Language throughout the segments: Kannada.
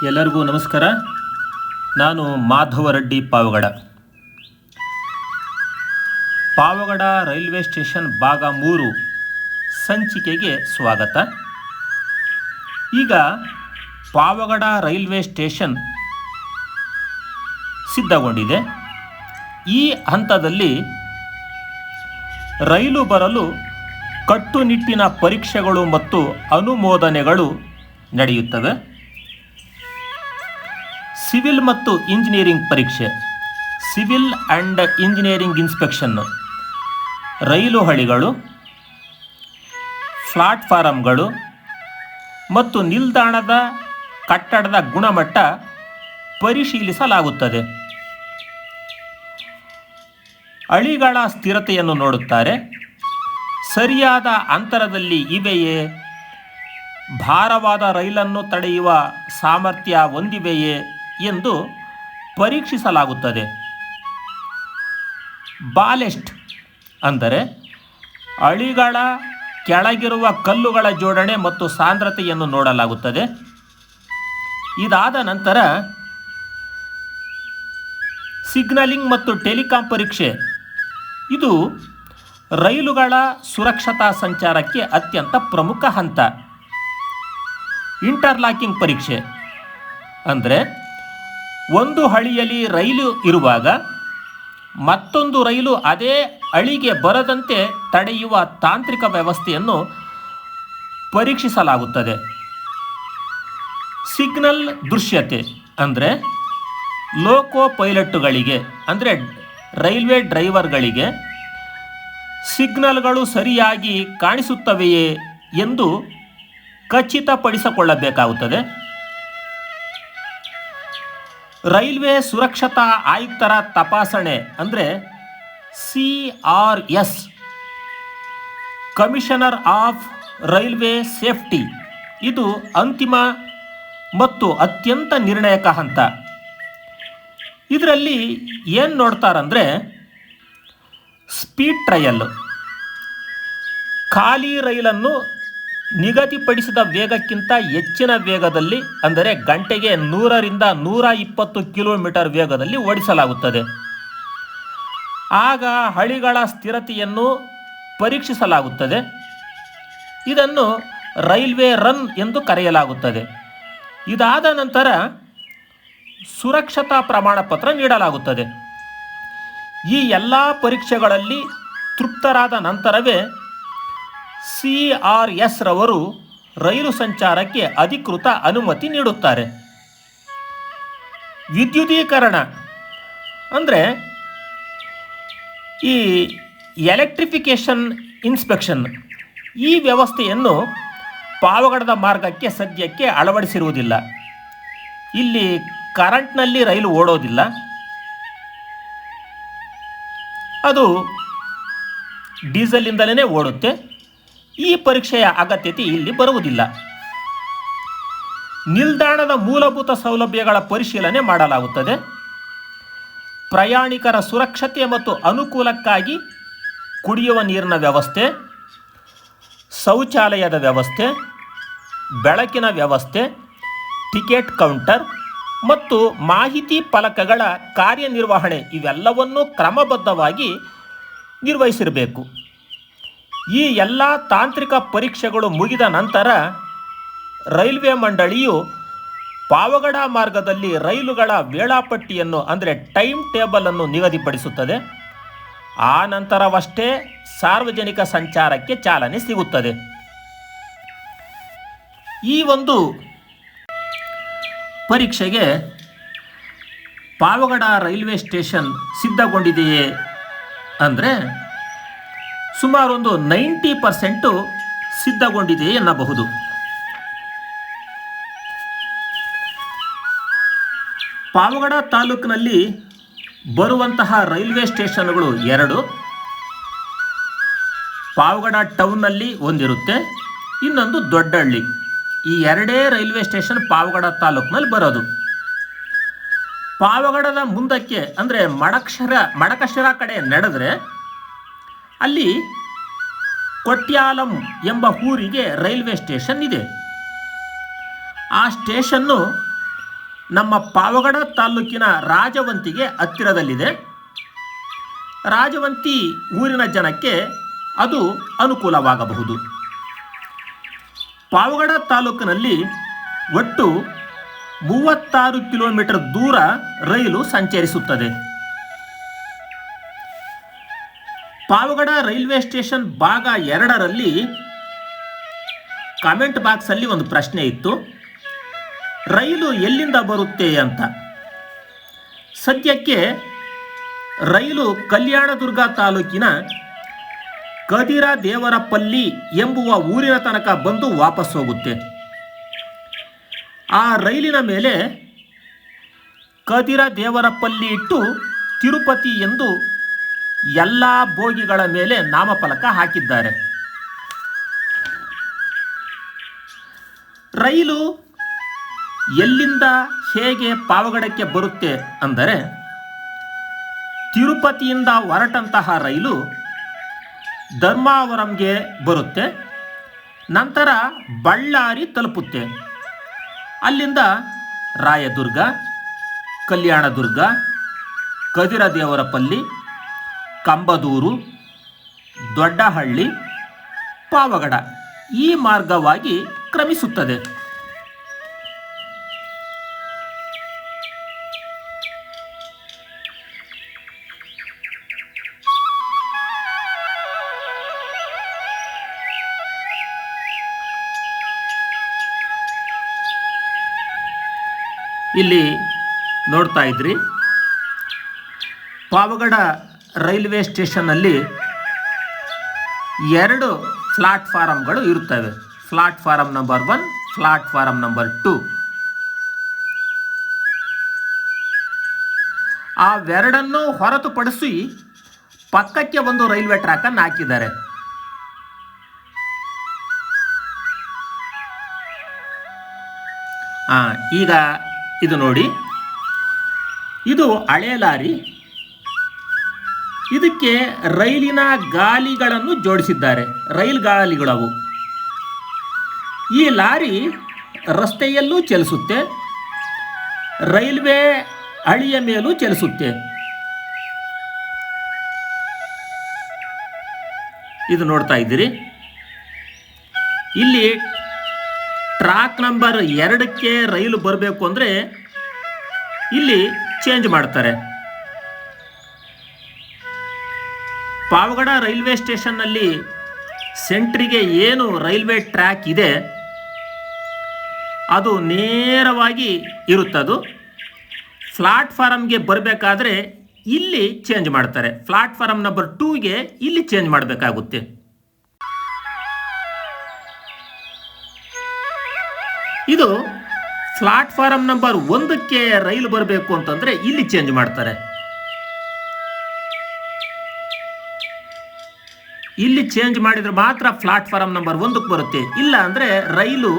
ಎಲ್ಲರಿಗೂ ನಮಸ್ಕಾರ. ನಾನು ಮಾಧವರೆಡ್ಡಿ ಪಾವಗಡ. ಪಾವಗಡ ರೈಲ್ವೆ ಸ್ಟೇಷನ್ ಭಾಗ 3 ಸಂಚಿಕೆಗೆ ಸ್ವಾಗತ. ಈಗ ಪಾವಗಡ ರೈಲ್ವೆ ಸ್ಟೇಷನ್ ಸಿದ್ಧಗೊಂಡಿದೆ. ಈ ಹಂತದಲ್ಲಿ ರೈಲು ಬರಲು ಕಟ್ಟುನಿಟ್ಟಿನ ಪರೀಕ್ಷೆಗಳು ಮತ್ತು ಅನುಮೋದನೆಗಳು ನಡೆಯುತ್ತವೆ. ಸಿವಿಲ್ ಮತ್ತು ಇಂಜಿನಿಯರಿಂಗ್ ಪರೀಕ್ಷೆ, ಸಿವಿಲ್ ಆ್ಯಂಡ್ ಇಂಜಿನಿಯರಿಂಗ್ ಇನ್ಸ್ಪೆಕ್ಷನ್, ರೈಲು ಹಳಿಗಳು, ಪ್ಲಾಟ್ಫಾರಮ್ಗಳು ಮತ್ತು ನಿಲ್ದಾಣದ ಕಟ್ಟಡದ ಗುಣಮಟ್ಟ ಪರಿಶೀಲಿಸಲಾಗುತ್ತದೆ. ಹಳಿಗಳ ಸ್ಥಿರತೆಯನ್ನು ನೋಡುತ್ತಾರೆ. ಸರಿಯಾದ ಅಂತರದಲ್ಲಿ ಇವೆಯೇ, ಭಾರವಾದ ರೈಲನ್ನು ತಡೆಯುವ ಸಾಮರ್ಥ್ಯ ಹೊಂದಿವೆಯೇ ಎಂದು ಪರೀಕ್ಷಿಸಲಾಗುತ್ತದೆ. ಬಾಲೆಸ್ಟ್ ಅಂದರೆ ಹಳಿಗಳ ಕೆಳಗಿರುವ ಕಲ್ಲುಗಳ ಜೋಡಣೆ ಮತ್ತು ಸಾಂದ್ರತೆಯನ್ನು ನೋಡಲಾಗುತ್ತದೆ. ಇದಾದ ನಂತರ ಸಿಗ್ನಲಿಂಗ್ ಮತ್ತು ಟೆಲಿಕಾಂ ಪರೀಕ್ಷೆ. ಇದು ರೈಲುಗಳ ಸುರಕ್ಷತಾ ಸಂಚಾರಕ್ಕೆ ಅತ್ಯಂತ ಪ್ರಮುಖ ಹಂತ. ಇಂಟರ್ಲಾಕಿಂಗ್ ಪರೀಕ್ಷೆ ಅಂದರೆ ಒಂದು ಹಳಿಯಲ್ಲಿ ರೈಲು ಇರುವಾಗ ಮತ್ತೊಂದು ರೈಲು ಅದೇ ಹಳಿಗೆ ಬರದಂತೆ ತಡೆಯುವ ತಾಂತ್ರಿಕ ವ್ಯವಸ್ಥೆಯನ್ನು ಪರೀಕ್ಷಿಸಲಾಗುತ್ತದೆ. ಸಿಗ್ನಲ್ ದೃಶ್ಯತೆ ಅಂದರೆ ಲೋಕೋ ಪೈಲಟ್ಟುಗಳಿಗೆ ಅಂದರೆ ರೈಲ್ವೆ ಡ್ರೈವರ್ಗಳಿಗೆ ಸಿಗ್ನಲ್ಗಳು ಸರಿಯಾಗಿ ಕಾಣಿಸುತ್ತವೆಯೇ ಎಂದು ಖಚಿತಪಡಿಸಿಕೊಳ್ಳಬೇಕಾಗುತ್ತದೆ. ರೈಲ್ವೆ ಸುರಕ್ಷತಾ ಆಯುಕ್ತರ ತಪಾಸಣೆ ಅಂದರೆ CRS, commissioner of railway safety. ಇದು ಅಂತಿಮ ಮತ್ತು ಅತ್ಯಂತ ನಿರ್ಣಾಯಕ ಹಂತ. ಇದರಲ್ಲಿ ಏನು ನೋಡ್ತಾರಂದರೆ ಸ್ಪೀಡ್ ಟ್ರಯಲ್, ಖಾಲಿ ರೈಲನ್ನು ನಿಗದಿಪಡಿಸಿದ ವೇಗಕ್ಕಿಂತ ಹೆಚ್ಚಿನ ವೇಗದಲ್ಲಿ ಅಂದರೆ ಗಂಟೆಗೆ 100ರಿಂದ 120 ಕಿಲೋಮೀಟರ್ ವೇಗದಲ್ಲಿ ಓಡಿಸಲಾಗುತ್ತದೆ. ಆಗ ಹಳಿಗಳ ಸ್ಥಿರತೆಯನ್ನು ಪರೀಕ್ಷಿಸಲಾಗುತ್ತದೆ. ಇದನ್ನು ರೈಲ್ವೆ ರನ್ ಎಂದು ಕರೆಯಲಾಗುತ್ತದೆ. ಇದಾದ ನಂತರ ಸುರಕ್ಷತಾ ಪ್ರಮಾಣ ಪತ್ರ ನೀಡಲಾಗುತ್ತದೆ. ಈ ಎಲ್ಲ ಪರೀಕ್ಷೆಗಳಲ್ಲಿ ತೃಪ್ತರಾದ ನಂತರವೇ CRS ರವರು ರೈಲು ಸಂಚಾರಕ್ಕೆ ಅಧಿಕೃತ ಅನುಮತಿ ನೀಡುತ್ತಾರೆ. ವಿದ್ಯುದೀಕರಣ ಅಂದರೆ ಈ ಎಲೆಕ್ಟ್ರಿಫಿಕೇಷನ್ ಇನ್ಸ್ಪೆಕ್ಷನ್. ಈ ವ್ಯವಸ್ಥೆಯನ್ನು ಪಾವಗಡದ ಮಾರ್ಗಕ್ಕೆ ಸದ್ಯಕ್ಕೆ ಅಳವಡಿಸಿರುವುದಿಲ್ಲ. ಇಲ್ಲಿ ಕರೆಂಟ್ನಲ್ಲಿ ರೈಲು ಓಡೋದಿಲ್ಲ. ಅದು ಡೀಸೆಲ್ನಿಂದಲೇ ಓಡುತ್ತೆ. ಈ ಪರೀಕ್ಷೆಯ ಅಗತ್ಯತೆ ಇಲ್ಲಿ ಬರುವುದಿಲ್ಲ. ನಿಲ್ದಾಣದ ಮೂಲಭೂತ ಸೌಲಭ್ಯಗಳ ಪರಿಶೀಲನೆ ಮಾಡಲಾಗುತ್ತದೆ. ಪ್ರಯಾಣಿಕರ ಸುರಕ್ಷತೆ ಮತ್ತು ಅನುಕೂಲಕ್ಕಾಗಿ ಕುಡಿಯುವ ನೀರಿನ ವ್ಯವಸ್ಥೆ, ಶೌಚಾಲಯದ ವ್ಯವಸ್ಥೆ, ಬೆಳಕಿನ ವ್ಯವಸ್ಥೆ, ಟಿಕೆಟ್ ಕೌಂಟರ್ ಮತ್ತು ಮಾಹಿತಿ ಫಲಕಗಳ ಕಾರ್ಯನಿರ್ವಹಣೆ ಇವೆಲ್ಲವನ್ನೂ ಕ್ರಮಬದ್ಧವಾಗಿ ನಿರ್ವಹಿಸಿರಬೇಕು. ಈ ಎಲ್ಲ ತಾಂತ್ರಿಕ ಪರೀಕ್ಷೆಗಳು ಮುಗಿದ ನಂತರ ರೈಲ್ವೆ ಮಂಡಳಿಯು ಪಾವಗಡ ಮಾರ್ಗದಲ್ಲಿ ರೈಲುಗಳ ವೇಳಾಪಟ್ಟಿಯನ್ನು ಅಂದರೆ ಟೈಮ್ ಟೇಬಲನ್ನು ನಿಗದಿಪಡಿಸುತ್ತದೆ. ಆ ನಂತರವಷ್ಟೇ ಸಾರ್ವಜನಿಕ ಸಂಚಾರಕ್ಕೆ ಚಾಲನೆ ಸಿಗುತ್ತದೆ. ಈ ಒಂದು ಪರೀಕ್ಷೆಗೆ ಪಾವಗಡ ರೈಲ್ವೆ ಸ್ಟೇಷನ್ ಸಿದ್ಧಗೊಂಡಿದೆಯೇ ಅಂದರೆ ಸುಮಾರು ಒಂದು 90% ಸಿದ್ಧಗೊಂಡಿದೆ ಎನ್ನಬಹುದು. ಪಾವಗಡ ತಾಲೂಕಿನಲ್ಲಿ ಬರುವಂತಹ ರೈಲ್ವೆ ಸ್ಟೇಷನ್ಗಳು 2. ಪಾವಗಡ ಟೌನ್ನಲ್ಲಿ ಒಂದಿರುತ್ತೆ, ಇನ್ನೊಂದು ದೊಡ್ಡಹಳ್ಳಿ. ಈ 2 ರೈಲ್ವೆ ಸ್ಟೇಷನ್ ಪಾವಗಡ ತಾಲೂಕಿನಲ್ಲಿ ಬರೋದು. ಪಾವಗಡದ ಮುಂದಕ್ಕೆ ಅಂದರೆ ಮಡಕಶಿರ ಕಡೆ ನಡೆದರೆ ಅಲ್ಲಿ ಕೊಟ್ಯಾಲಂ ಎಂಬ ಊರಿಗೆ ರೈಲ್ವೆ ಸ್ಟೇಷನ್ ಇದೆ. ಆ ಸ್ಟೇಷನ್ನು ನಮ್ಮ ಪಾವಗಡ ತಾಲೂಕಿನ ರಾಜವಂತಿಗೆ ಹತ್ತಿರದಲ್ಲಿದೆ. ರಾಜವಂತಿ ಊರಿನ ಜನಕ್ಕೆ ಅದು ಅನುಕೂಲವಾಗಬಹುದು. ಪಾವಗಡ ತಾಲೂಕಿನಲ್ಲಿ ಒಟ್ಟು 36 ಕಿಲೋಮೀಟರ್ ದೂರ ರೈಲು ಸಂಚರಿಸುತ್ತದೆ. ಪಾವಗಡ ರೈಲ್ವೆ ಸ್ಟೇಷನ್ ಭಾಗ 2ರಲ್ಲಿ ಕಾಮೆಂಟ್ ಬಾಕ್ಸಲ್ಲಿ ಒಂದು ಪ್ರಶ್ನೆ ಇತ್ತು, ರೈಲು ಎಲ್ಲಿಂದ ಬರುತ್ತೆ ಅಂತ. ಸದ್ಯಕ್ಕೆ ರೈಲು ಕಲ್ಯಾಣದುರ್ಗ ತಾಲೂಕಿನ ಕದಿರದೇವರಪಲ್ಲಿ ಎಂಬುವ ಊರಿನ ತನಕ ಬಂದು ವಾಪಸ್ ಹೋಗುತ್ತೆ. ಆ ರೈಲಿನ ಮೇಲೆ ಕದಿರದೇವರಪಲ್ಲಿ ಇಟ್ಟು ತಿರುಪತಿ ಎಂದು ಎಲ್ಲ ಬೋಗಿಗಳ ಮೇಲೆ ನಾಮಫಲಕ ಹಾಕಿದ್ದಾರೆ. ರೈಲು ಎಲ್ಲಿಂದ ಹೇಗೆ ಪಾವಗಡಕ್ಕೆ ಬರುತ್ತೆ ಅಂದರೆ, ತಿರುಪತಿಯಿಂದ ಹೊರಟಂತಹ ರೈಲು ಧರ್ಮಾವರಂಗೆ ಬರುತ್ತೆ, ನಂತರ ಬಳ್ಳಾರಿ ತಲುಪುತ್ತೆ. ಅಲ್ಲಿಂದ ರಾಯದುರ್ಗ, ಕಲ್ಯಾಣದುರ್ಗ, ಕದಿರದೇವರಪಲ್ಲಿ, ಕಂಬದೂರು, ದೊಡ್ಡಹಳ್ಳಿ, ಪಾವಗಡ ಈ ಮಾರ್ಗವಾಗಿ ಕ್ರಮಿಸುತ್ತದೆ. ಇಲ್ಲಿ ನೋಡ್ತಾ ಇದ್ರಿ, ಪಾವಗಡ ರೈಲ್ವೆ ಸ್ಟೇಷನ್ನಲ್ಲಿ 2 ಪ್ಲಾಟ್ಫಾರಮ್ಗಳು ಇರುತ್ತವೆ. Platform number 1, platform number 2. ಅವೆರಡನ್ನು ಹೊರತುಪಡಿಸಿ ಪಕ್ಕಕ್ಕೆ ಒಂದು ರೈಲ್ವೆ ಟ್ರ್ಯಾಕನ್ನು ಹಾಕಿದ್ದಾರೆ. ಈಗ ಇದು ನೋಡಿ, ಇದು ಹಳೆ ಲಾರಿ. ಇದಕ್ಕೆ ರೈಲಿನ ಗಾಲಿಗಳನ್ನು ಜೋಡಿಸಿದ್ದಾರೆ, ರೈಲ್ ಗಾಲಿಗಳವು. ಈ ಲಾರಿ ರಸ್ತೆಯಲ್ಲೂ ಚಲಿಸುತ್ತೆ, ರೈಲ್ವೆ ಹಳಿಯ ಮೇಲೂ ಚಲಿಸುತ್ತೆ. ಇದು ನೋಡ್ತಾ ಇದ್ದೀರಿ, ಇಲ್ಲಿ ಟ್ರ್ಯಾಕ್ ನಂಬರ್ 2ಕ್ಕೆ ರೈಲು ಬರಬೇಕು ಅಂದರೆ ಇಲ್ಲಿ ಚೇಂಜ್ ಮಾಡ್ತಾರೆ. ಪಾವಗಡ ರೈಲ್ವೆ ಸ್ಟೇಷನ್ನಲ್ಲಿ ಸೆಂಟ್ರಿಗೆ ಏನು ರೈಲ್ವೆ ಟ್ರ್ಯಾಕ್ ಇದೆ ಅದು ನೇರವಾಗಿ ಇರುತ್ತದು. ಪ್ಲಾಟ್ಫಾರಮ್ಗೆ ಬರಬೇಕಾದ್ರೆ ಇಲ್ಲಿ ಚೇಂಜ್ ಮಾಡ್ತಾರೆ. ಪ್ಲಾಟ್ಫಾರಮ್ ನಂಬರ್ 2ಗೆ ಇಲ್ಲಿ ಚೇಂಜ್ ಮಾಡಬೇಕಾಗುತ್ತೆ. ಇದು ಪ್ಲಾಟ್ಫಾರಮ್ ನಂಬರ್ 1ಕ್ಕೆ ರೈಲು ಬರಬೇಕು ಅಂತಂದ್ರೆ ಇಲ್ಲಿ ಚೇಂಜ್ ಮಾಡ್ತಾರೆ. ಇಲ್ಲಿ ಚೇಂಜ್ ಮಾಡಿದ್ರೆ ಮಾತ್ರ ಪ್ಲಾಟ್ಫಾರಮ್ ನಂಬರ್ 1ಕ್ಕೆ ಬರುತ್ತೆ. ಇಲ್ಲ ಅಂದರೆ ರೈಲು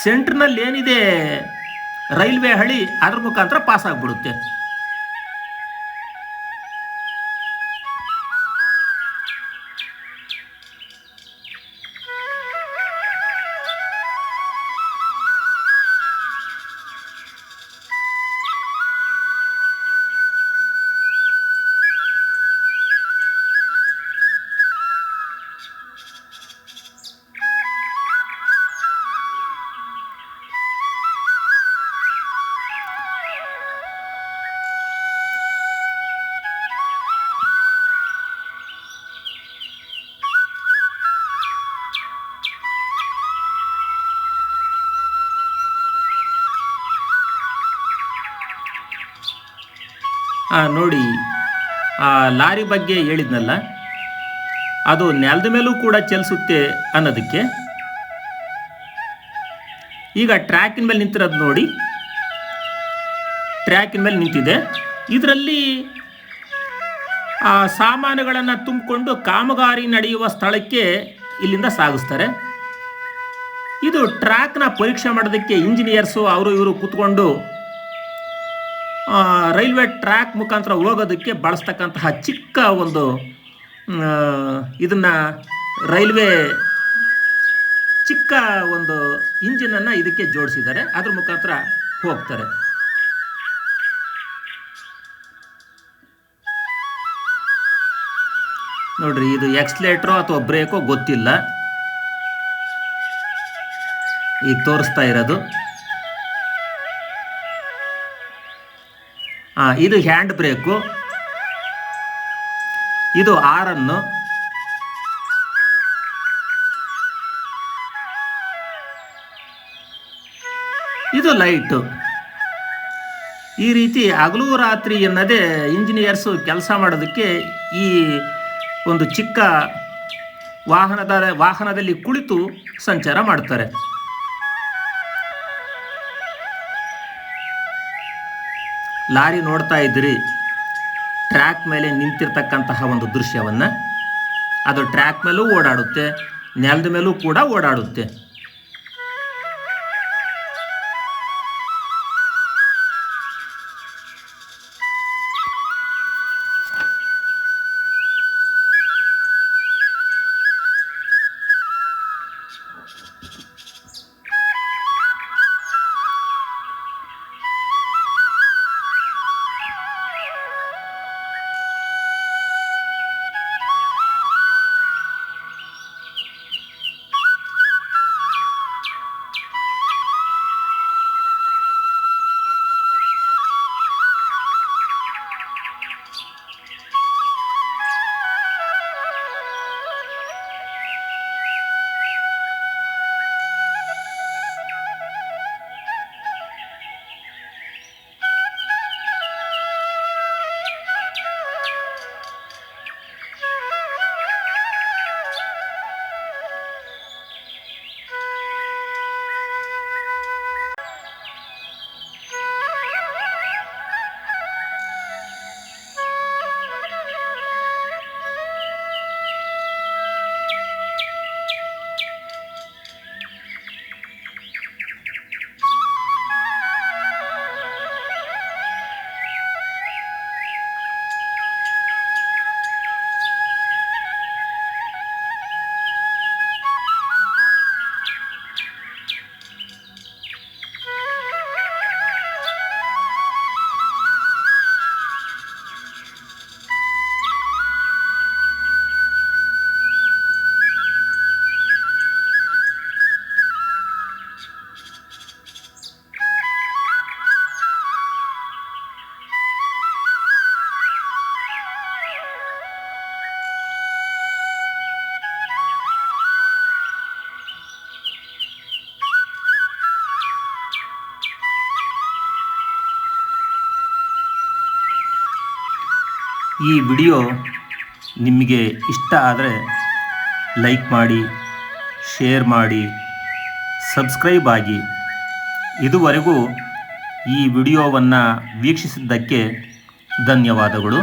ಸೆಂಟ್ರ್ನಲ್ಲಿ ಏನಿದೆ ರೈಲ್ವೆ ಹಳಿ ಅದ್ರ ಮುಖಾಂತರ ಪಾಸ್ ಆಗಿಬಿಡುತ್ತೆ. ನೋಡಿ, ಆ ಲಾರಿ ಬಗ್ಗೆ ಹೇಳಿದ್ನಲ್ಲ, ಅದು ನೆಲದ ಮೇಲೂ ಕೂಡ ಚಲಿಸುತ್ತೆ ಅನ್ನೋದಕ್ಕೆ ಈಗ ಟ್ರ್ಯಾಕಿನ ಮೇಲೆ ನಿಂತಿರೋದು ನೋಡಿ, ಟ್ರ್ಯಾಕಿನ ಮೇಲೆ ನಿಂತಿದೆ. ಇದರಲ್ಲಿ ಸಾಮಾನುಗಳನ್ನು ತುಂಬಿಕೊಂಡು ಕಾಮಗಾರಿ ನಡೆಯುವ ಸ್ಥಳಕ್ಕೆ ಇಲ್ಲಿಂದ ಸಾಗಿಸ್ತಾರೆ. ಇದು ಟ್ರ್ಯಾಕ್ನ ಪರೀಕ್ಷೆ ಮಾಡೋದಕ್ಕೆ ಇಂಜಿನಿಯರ್ಸು ಅವರು ಇವರು ಕೂತ್ಕೊಂಡು ರೈಲ್ವೆ ಟ್ರ್ಯಾಕ್ ಮುಖಾಂತರ ಹೋಗೋದಕ್ಕೆ ಬಳಸ್ತಕ್ಕಂತಹ ಚಿಕ್ಕ ಒಂದು ಇದನ್ನು ರೈಲ್ವೆ ಚಿಕ್ಕ ಒಂದು ಇಂಜಿನನ್ನು ಇದಕ್ಕೆ ಜೋಡಿಸಿದ್ದಾರೆ. ಅದ್ರ ಮುಖಾಂತರ ಹೋಗ್ತಾರೆ. ನೋಡ್ರಿ, ಇದು ಎಕ್ಸ್ಲೇಟ್ರೋ ಅಥವಾ ಬ್ರೇಕೋ ಗೊತ್ತಿಲ್ಲ, ಈಗ ತೋರಿಸ್ತಾ ಇರೋದು. ಇದು ಹ್ಯಾಂಡ್ ಬ್ರೇಕು, ಇದು ಆರನ್ನು, ಇದು ಲೈಟು. ಈ ರೀತಿ ಹಗಲು ರಾತ್ರಿ ಎನ್ನದೇ ಇಂಜಿನಿಯರ್ಸು ಕೆಲಸ ಮಾಡೋದಕ್ಕೆ ಈ ಒಂದು ಚಿಕ್ಕ ವಾಹನದಲ್ಲಿ ಕುಳಿತು ಸಂಚಾರ ಮಾಡ್ತಾರೆ. ಲಾರಿ ನೋಡ್ತಾ ಇದ್ದೀರಿ, ಟ್ರ್ಯಾಕ್ ಮೇಲೆ ನಿಂತಿರ್ತಕ್ಕಂತಹ ಒಂದು ದೃಶ್ಯವನ್ನು. ಅದು ಟ್ರ್ಯಾಕ್ ಮೇಲೂ ಓಡಾಡುತ್ತೆ, ನೆಲದ ಮೇಲೂ ಕೂಡ ಓಡಾಡುತ್ತೆ. ಈ ವಿಡಿಯೋ ನಿಮಗೆ ಇಷ್ಟ ಆದರೆ ಲೈಕ್ ಮಾಡಿ, ಶೇರ್ ಮಾಡಿ, ಸಬ್ಸ್ಕ್ರೈಬ್ ಆಗಿ. ಇದುವರೆಗೂ ಈ ವಿಡಿಯೋವನ್ನು ವೀಕ್ಷಿಸಿದ್ದಕ್ಕೆ ಧನ್ಯವಾದಗಳು.